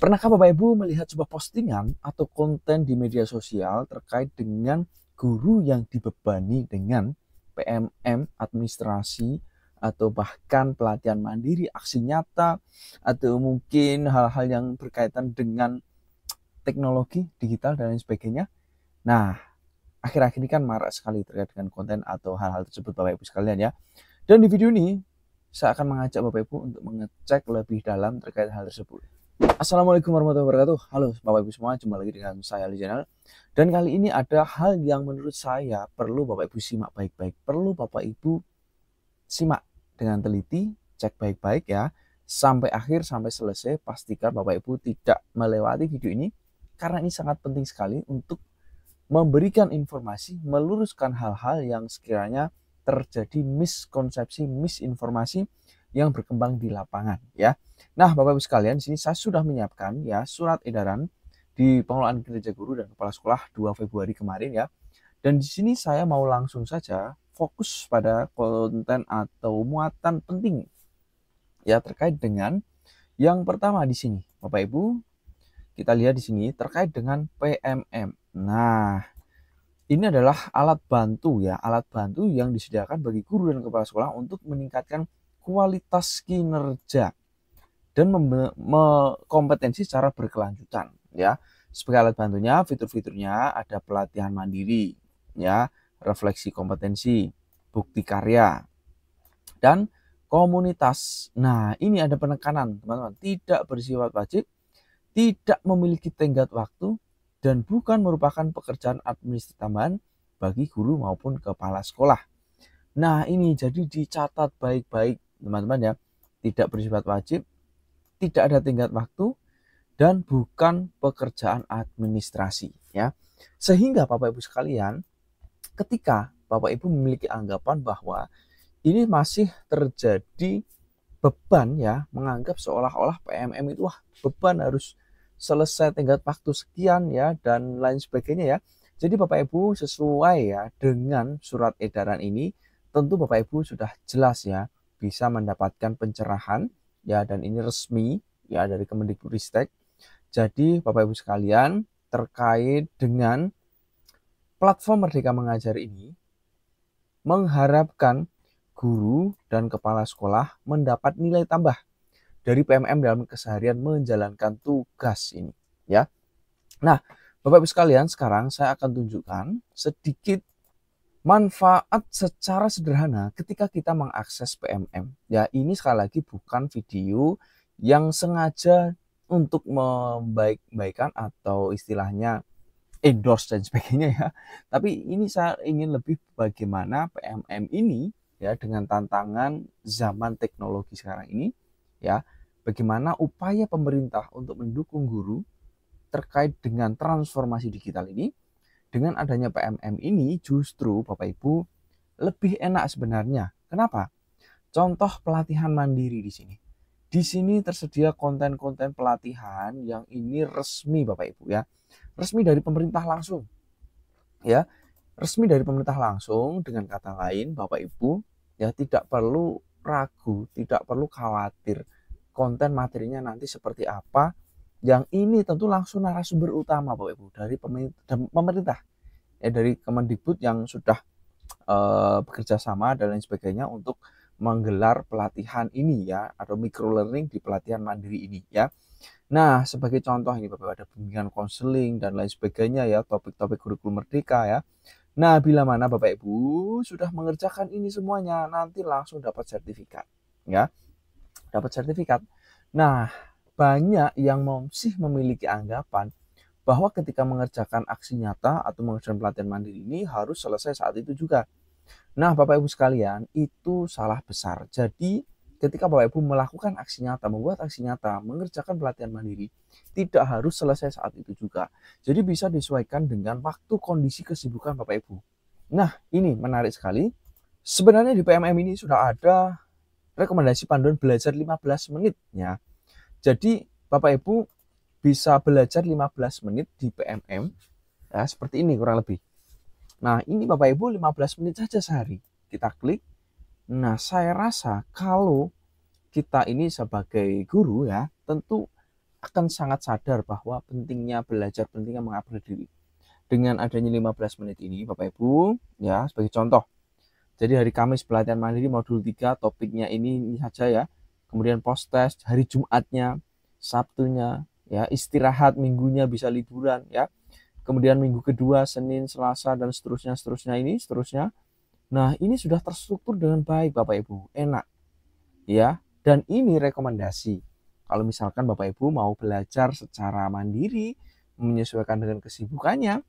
Pernahkah Bapak Ibu melihat sebuah postingan atau konten di media sosial terkait dengan guru yang dibebani dengan PMM, administrasi, atau bahkan pelatihan mandiri, aksi nyata, atau mungkin hal-hal yang berkaitan dengan teknologi, digital, dan lain sebagainya? Nah, akhir-akhir ini kan marak sekali terkait dengan konten atau hal-hal tersebut Bapak Ibu sekalian ya. Dan di video ini, saya akan mengajak Bapak Ibu untuk mengecek lebih dalam terkait hal tersebut. Assalamualaikum warahmatullahi wabarakatuh. Halo Bapak Ibu semua, jumpa lagi dengan saya Ali Zainal. Dan kali ini ada hal yang menurut saya perlu Bapak Ibu simak baik-baik. Perlu Bapak Ibu simak dengan teliti, cek baik-baik ya. Sampai akhir, sampai selesai, pastikan Bapak Ibu tidak melewati video ini. Karena ini sangat penting sekali untuk memberikan informasi, meluruskan hal-hal yang sekiranya terjadi miskonsepsi, misinformasi yang berkembang di lapangan ya. Nah, Bapak Ibu sekalian, di sini saya sudah menyiapkan ya surat edaran di pengelolaan kinerja guru dan kepala sekolah 2 Februari kemarin ya. Dan di sini saya mau langsung saja fokus pada konten atau muatan penting ya terkait dengan yang pertama di sini. Bapak Ibu, kita lihat di sini terkait dengan PMM. Nah, ini adalah alat bantu ya, alat bantu yang disediakan bagi guru dan kepala sekolah untuk meningkatkan kualitas kinerja dan kompetensi secara berkelanjutan ya. Sebagai alat bantunya, fitur-fiturnya ada pelatihan mandiri ya, refleksi kompetensi, bukti karya, dan komunitas. Nah, ini ada penekanan teman-teman, tidak bersifat wajib, tidak memiliki tenggat waktu, dan bukan merupakan pekerjaan administratif tambahan bagi guru maupun kepala sekolah. Nah, ini jadi dicatat baik-baik teman-teman ya. Tidak bersifat wajib, tidak ada tenggat waktu, dan bukan pekerjaan administrasi ya. Sehingga Bapak Ibu sekalian, ketika Bapak Ibu memiliki anggapan bahwa ini masih terjadi beban ya, menganggap seolah-olah PMM itu wah beban, harus selesai tenggat waktu sekian ya, dan lain sebagainya ya. Jadi Bapak Ibu sesuai ya dengan surat edaran ini, tentu Bapak Ibu sudah jelas ya bisa mendapatkan pencerahan ya, dan ini resmi ya dari Kemendikbudristek. Jadi Bapak Ibu sekalian, terkait dengan platform Merdeka Mengajar ini mengharapkan guru dan kepala sekolah mendapat nilai tambah dari PMM dalam keseharian menjalankan tugas ini ya. Nah, Bapak Ibu sekalian, sekarang saya akan tunjukkan sedikit manfaat secara sederhana ketika kita mengakses PMM. Ya, ini sekali lagi bukan video yang sengaja untuk membaik-baikan atau istilahnya endorse dan sebagainya ya. Tapi ini saya ingin lebih bagaimana PMM ini ya dengan tantangan zaman teknologi sekarang ini ya, bagaimana upaya pemerintah untuk mendukung guru terkait dengan transformasi digital ini. Dengan adanya PMM ini justru Bapak Ibu lebih enak sebenarnya. Kenapa? Contoh pelatihan mandiri di sini. Di sini tersedia konten-konten pelatihan yang ini resmi Bapak Ibu ya. Resmi dari pemerintah langsung. Ya, resmi dari pemerintah langsung, dengan kata lain Bapak Ibu ya tidak perlu ragu, tidak perlu khawatir konten materinya nanti seperti apa. Yang ini tentu langsung narasumber utama Bapak Ibu dari pemerintah ya, dari Kemendikbud yang sudah bekerja sama dan lain sebagainya untuk menggelar pelatihan ini ya, atau micro learning di pelatihan mandiri ini ya. Nah, sebagai contoh ini Bapak, ada bimbingan konseling dan lain sebagainya ya, topik-topik kurikulum merdeka ya. Nah, bila mana Bapak Ibu sudah mengerjakan ini semuanya, nanti langsung dapat sertifikat ya. Dapat sertifikat. Nah, banyak yang masih memiliki anggapan bahwa ketika mengerjakan aksi nyata atau mengerjakan pelatihan mandiri ini harus selesai saat itu juga. Nah, Bapak Ibu sekalian, itu salah besar. Jadi, ketika Bapak Ibu melakukan aksi nyata, membuat aksi nyata, mengerjakan pelatihan mandiri, tidak harus selesai saat itu juga. Jadi bisa disesuaikan dengan waktu, kondisi, kesibukan Bapak Ibu. Nah, ini menarik sekali. Sebenarnya di PMM ini sudah ada rekomendasi panduan belajar 15 menit ya. Jadi Bapak Ibu bisa belajar 15 menit di PMM ya, seperti ini kurang lebih. Nah, ini Bapak Ibu 15 menit saja sehari. Kita klik. Nah, saya rasa kalau kita ini sebagai guru ya, tentu akan sangat sadar bahwa pentingnya belajar, pentingnya mengupgrade diri. Dengan adanya 15 menit ini, Bapak Ibu, ya sebagai contoh. Jadi hari Kamis pelatihan mandiri modul 3, topiknya ini saja ya. Kemudian post test hari Jumatnya, Sabtunya, ya istirahat, minggunya bisa liburan ya. Kemudian minggu kedua, Senin, Selasa, dan seterusnya. Nah, ini sudah terstruktur dengan baik Bapak Ibu, enak ya. Dan ini rekomendasi. Kalau misalkan Bapak Ibu mau belajar secara mandiri, menyesuaikan dengan kesibukannya,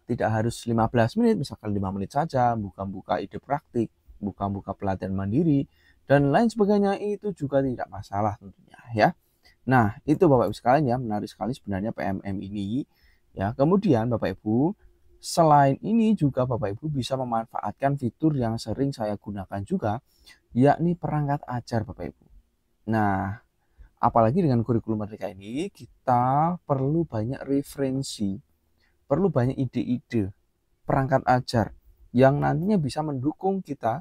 tidak harus 15 menit, misalkan 5 menit saja, buka-buka ide praktik, buka-buka pelatihan mandiri, dan lain sebagainya, itu juga tidak masalah tentunya ya. Nah, itu Bapak Ibu sekalian ya, menarik sekali sebenarnya PMM ini. Ya, kemudian Bapak Ibu, selain ini juga Bapak Ibu bisa memanfaatkan fitur yang sering saya gunakan juga, yakni perangkat ajar Bapak Ibu. Nah, apalagi dengan kurikulum Merdeka ini, kita perlu banyak referensi, perlu banyak ide-ide perangkat ajar yang nantinya bisa mendukung kita,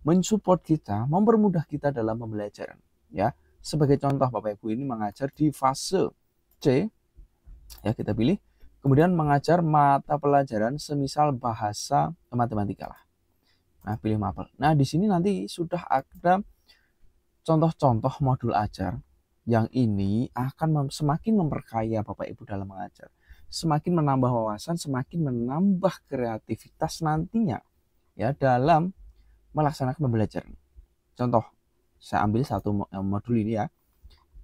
mensupport kita, mempermudah kita dalam pembelajaran. Ya, sebagai contoh Bapak Ibu ini mengajar di fase C, ya kita pilih, kemudian mengajar mata pelajaran semisal bahasa matematika lah. Nah, pilih mapel. Nah, di sini nanti sudah ada contoh-contoh modul ajar yang ini akan semakin memperkaya Bapak Ibu dalam mengajar. Semakin menambah wawasan, semakin menambah kreativitas nantinya ya dalam melaksanakan pembelajaran. Contoh, saya ambil satu modul ini ya.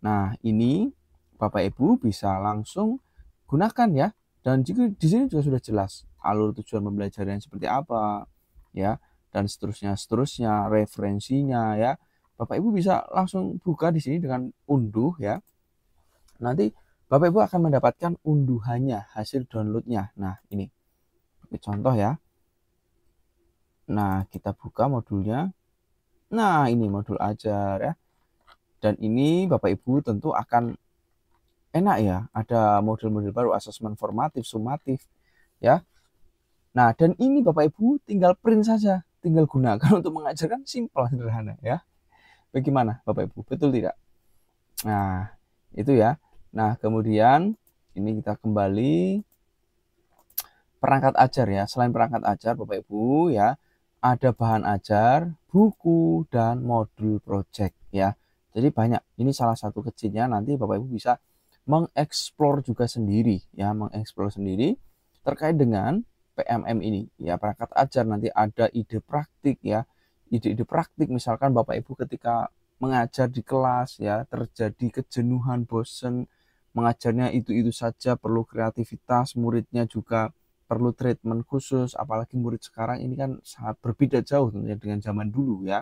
Nah, ini Bapak Ibu bisa langsung gunakan ya. Dan juga di sini juga sudah jelas alur tujuan pembelajaran seperti apa ya, dan seterusnya, referensinya ya. Bapak Ibu bisa langsung buka di sini dengan unduh ya. Nanti Bapak Ibu akan mendapatkan unduhannya, hasil downloadnya. Nah, ini contoh ya. Nah, kita buka modulnya. Nah, ini modul ajar ya. Dan ini Bapak Ibu tentu akan enak ya. Ada modul-modul baru, asesmen formatif, sumatif ya. Nah, dan ini Bapak Ibu tinggal print saja, tinggal gunakan untuk mengajarkan, simpel, sederhana ya. Bagaimana Bapak Ibu? Betul tidak? Nah, itu ya. Nah, kemudian ini kita kembali perangkat ajar ya. Selain perangkat ajar Bapak Ibu ya, ada bahan ajar, buku, dan modul project ya. Jadi banyak. Ini salah satu kecilnya, nanti Bapak Ibu bisa mengeksplor juga sendiri ya, mengeksplor sendiri terkait dengan PMM ini ya. Perangkat ajar nanti ada ide praktik ya. Ide-ide praktik misalkan Bapak Ibu ketika mengajar di kelas ya, terjadi kejenuhan, bosen, mengajarnya itu-itu saja, perlu kreativitas, muridnya juga perlu treatment khusus, apalagi murid sekarang ini kan sangat berbeda jauh tentunya dengan zaman dulu ya.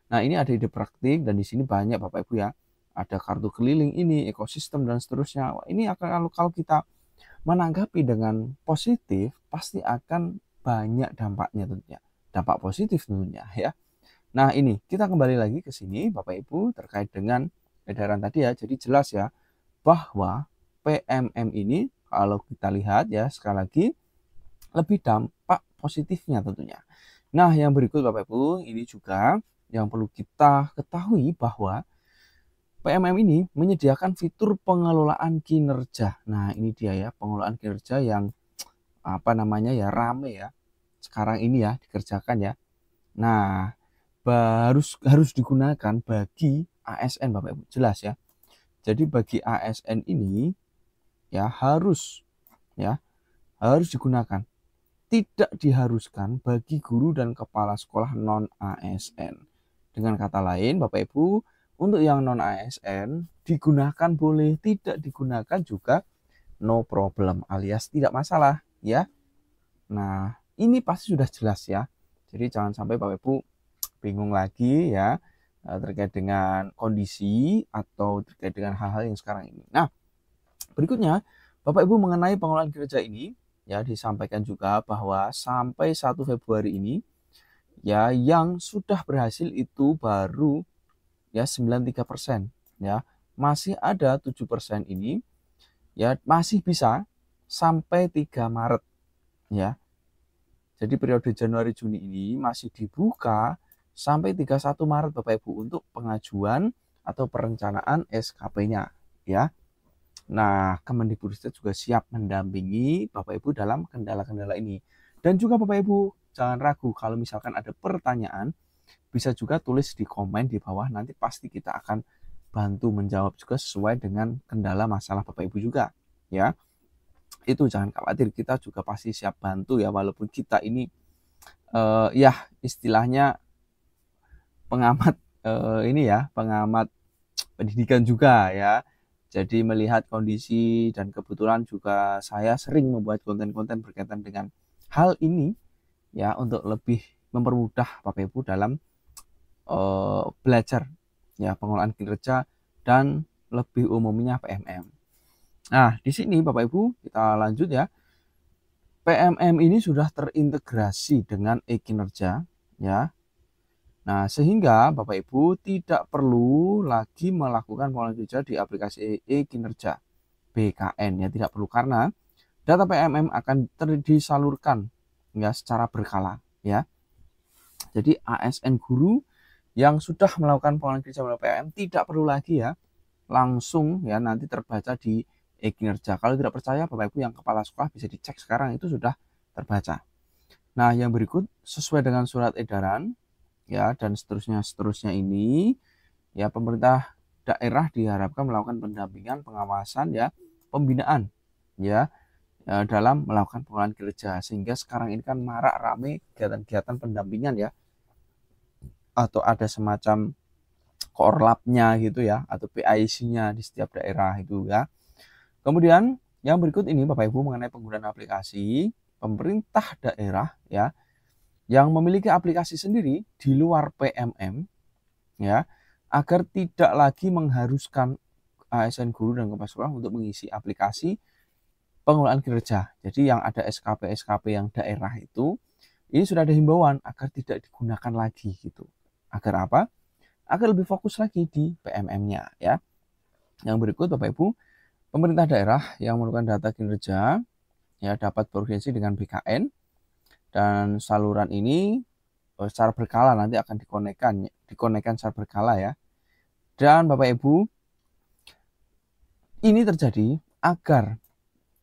Nah, ini ada ide praktik dan di sini banyak Bapak Ibu ya. Ada kartu keliling ini, ekosistem dan seterusnya. Wah, ini akan kalau kita menanggapi dengan positif, pasti akan banyak dampaknya tentunya. Dampak positif tentunya ya. Nah, ini kita kembali lagi ke sini Bapak Ibu terkait dengan edaran tadi ya. Jadi jelas ya bahwa PMM ini kalau kita lihat ya sekali lagi lebih dampak positifnya tentunya. Nah, yang berikut Bapak Ibu, ini juga yang perlu kita ketahui bahwa PMM ini menyediakan fitur pengelolaan kinerja. Nah, ini dia ya, pengelolaan kinerja yang apa namanya ya, rame ya. Sekarang ini ya dikerjakan ya. Nah, harus digunakan bagi ASN Bapak Ibu, jelas ya. Jadi bagi ASN ini ya harus digunakan. Tidak diharuskan bagi guru dan kepala sekolah non-ASN. Dengan kata lain, Bapak Ibu, untuk yang non-ASN digunakan boleh, tidak digunakan juga no problem, alias tidak masalah ya. Nah, ini pasti sudah jelas ya. Jadi jangan sampai Bapak Ibu bingung lagi ya terkait dengan kondisi atau terkait dengan hal-hal yang sekarang ini. Nah, berikutnya Bapak Ibu mengenai pengelolaan kinerja ini ya disampaikan juga bahwa sampai 1 Februari ini ya yang sudah berhasil itu baru ya 93% ya. Masih ada 7% ini ya masih bisa sampai 3 Maret ya. Jadi periode Januari Juni ini masih dibuka sampai 31 Maret Bapak Ibu untuk pengajuan atau perencanaan SKP-nya ya. Nah, Kemendikbudristek juga siap mendampingi Bapak Ibu dalam kendala-kendala ini. Dan juga Bapak Ibu, jangan ragu kalau misalkan ada pertanyaan, bisa juga tulis di komen di bawah, nanti pasti kita akan bantu menjawab juga sesuai dengan kendala masalah Bapak Ibu juga, ya. Itu jangan khawatir, kita juga pasti siap bantu ya, walaupun kita ini ya istilahnya pengamat ini ya, pengamat pendidikan juga ya. Jadi melihat kondisi dan kebetulan juga saya sering membuat konten-konten berkaitan dengan hal ini ya, untuk lebih mempermudah Bapak Ibu dalam belajar ya, pengelolaan kinerja dan lebih umumnya PMM. Nah, di sini Bapak Ibu kita lanjut ya. PMM ini sudah terintegrasi dengan e-kinerja ya. Nah, sehingga Bapak Ibu tidak perlu lagi melakukan pengelolaan kinerja di aplikasi e-kinerja BKN ya, tidak perlu, karena data PMM akan disalurkan ya secara berkala ya. Jadi ASN guru yang sudah melakukan pengelolaan kinerja melalui PMM tidak perlu lagi ya langsung ya nanti terbaca di e-kinerja. Kalau tidak percaya Bapak Ibu yang kepala sekolah bisa dicek sekarang, itu sudah terbaca. Nah, yang berikut sesuai dengan surat edaran ya dan seterusnya ini ya, pemerintah daerah diharapkan melakukan pendampingan, pengawasan ya, pembinaan ya, dalam melakukan pengelolaan kinerja, sehingga sekarang ini kan marak rame kegiatan-kegiatan pendampingan ya, atau ada semacam korlapnya gitu ya, atau PIC-nya di setiap daerah itu ya. Kemudian yang berikut ini Bapak Ibu mengenai penggunaan aplikasi, pemerintah daerah ya yang memiliki aplikasi sendiri di luar PMM ya, agar tidak lagi mengharuskan ASN guru dan kepala sekolah untuk mengisi aplikasi pengelolaan kinerja. Jadi yang ada SKP yang daerah itu, ini sudah ada himbauan agar tidak digunakan lagi gitu. Agar apa? Agar lebih fokus lagi di PMM-nya ya. Yang berikut Bapak Ibu, pemerintah daerah yang memerlukan data kinerja ya dapat berkoordinasi dengan BKN, dan saluran ini secara berkala nanti akan dikonekkan secara berkala ya. Dan Bapak Ibu, ini terjadi agar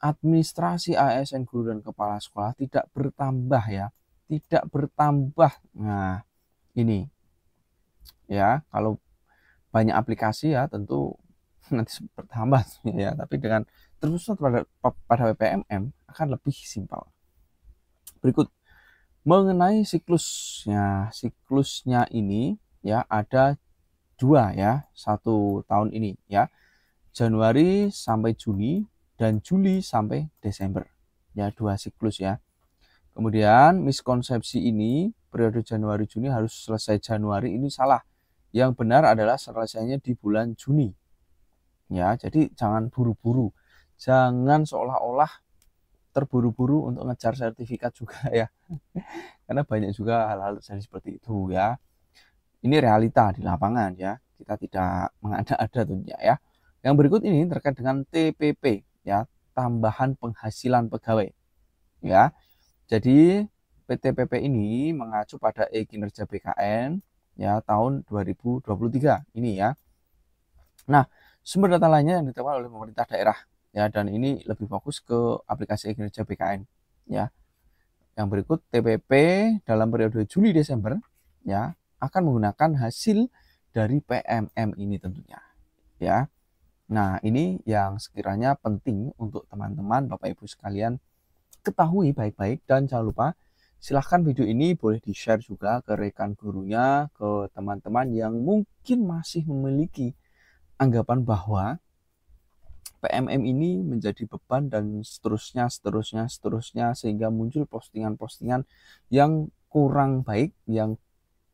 administrasi ASN guru dan kepala sekolah tidak bertambah ya, tidak bertambah. Nah, ini ya, kalau banyak aplikasi ya tentu nanti bertambah ya, tapi dengan terus pada PMM akan lebih simpel. Berikut mengenai siklusnya ini ya, ada 2 ya, 1 tahun ini ya, Januari sampai Juni dan Juli sampai Desember ya, 2 siklus ya. Kemudian miskonsepsi ini periode Januari Juni harus selesai Januari, ini salah. Yang benar adalah selesainya di bulan Juni ya. Jadi jangan buru-buru, jangan seolah-olah terburu-buru untuk ngejar sertifikat juga ya. Karena banyak juga hal-hal terjadi seperti itu ya. Ini realita di lapangan ya, kita tidak mengada-ada tentunya ya. Yang berikut ini terkait dengan TPP ya, tambahan penghasilan pegawai ya. Jadi PTPP ini mengacu pada e-kinerja BKN ya tahun 2023 ini ya. Nah, sumber data lainnya yang diterima oleh pemerintah daerah ya, dan ini lebih fokus ke aplikasi e-kinerja BKN ya. Yang berikut TPP dalam periode Juli Desember ya akan menggunakan hasil dari PMM ini tentunya ya. Nah, ini yang sekiranya penting untuk teman-teman Bapak Ibu sekalian ketahui baik-baik, dan jangan lupa silahkan video ini boleh di-share juga ke rekan gurunya, ke teman-teman yang mungkin masih memiliki anggapan bahwa PMM ini menjadi beban dan seterusnya, sehingga muncul postingan-postingan yang kurang baik, yang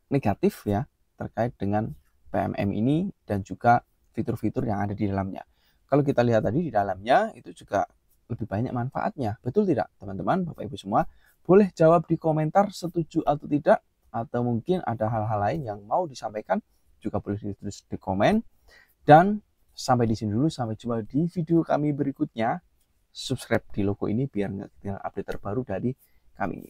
negatif ya, terkait dengan PMM ini dan juga fitur-fitur yang ada di dalamnya. Kalau kita lihat tadi di dalamnya itu juga lebih banyak manfaatnya, betul tidak teman-teman, Bapak Ibu semua? Boleh jawab di komentar setuju atau tidak, atau mungkin ada hal-hal lain yang mau disampaikan, juga boleh ditulis di komen. Dan sampai di sini dulu, sampai jumpa di video kami berikutnya. Subscribe di logo ini biar nggak ketinggalan update terbaru dari kami.